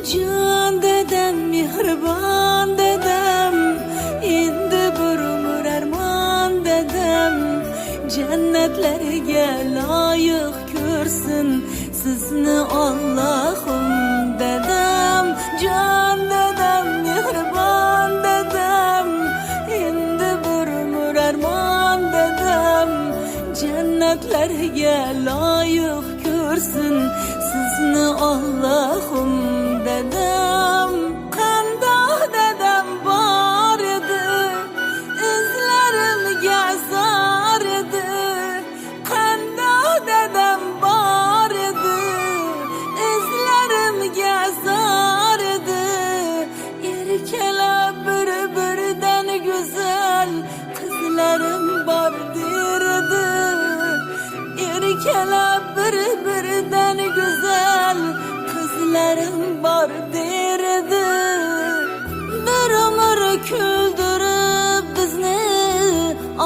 Can dedem, mehribon dedem, endi bir umr armon dedem. Jannatlarga loyiq ko'rsin sizni Allohim dedem. Can dedem, mehribon dedem, endi bir umr armon dedem. Jannatlarga loyiq ko'rsin sizni Allohim dedem. Qandoq dedem bor edi, izlarimga zor edi. Qandoq dedem bor edi, izlarimga zor edi. Erkalar bir-biridan go'zal qizlarim bor derdi. Erkalar bir-biridan go'zal qizlarim bor derdi. Bir umr kuldirib bizni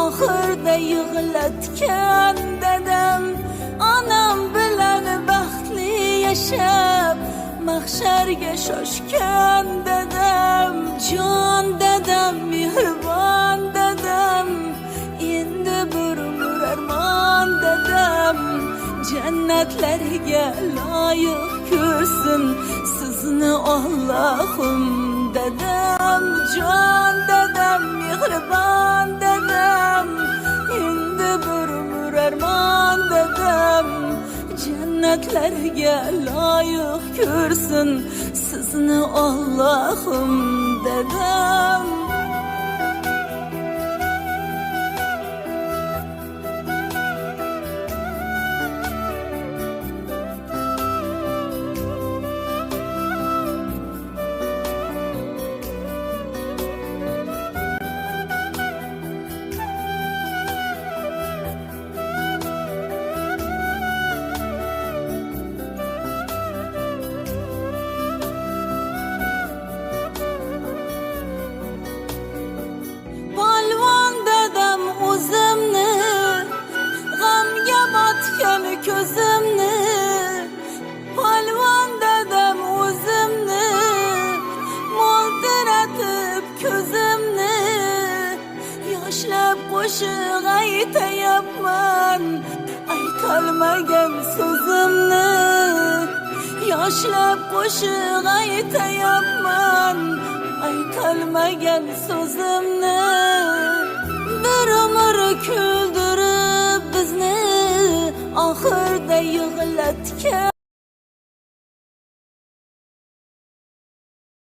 oxirda yig'latgan dedem. Onam bilan baxtli yashab mahsharga shoshgan dedem. Jon dedem, mehribon dedem, endi bir umr armon dedem. Jannatlarga loyiq ko'rsin sizni Allohim dedem. Jon dedem, mehribon dedem, endi bir umr armon dedem. Jannatlarga loyiq ko'rsin sizni Allohim dedem. Ko'zimni polvon dedem o'zimni mo'ltiratib ko'zimni yoshlab qo'shiq aytayapman aytolmagan so'zimni yoshlab qo'shiq aytayapman aytolmagan so'zimni bir umr kuldirib bizni oxirda yig'latgan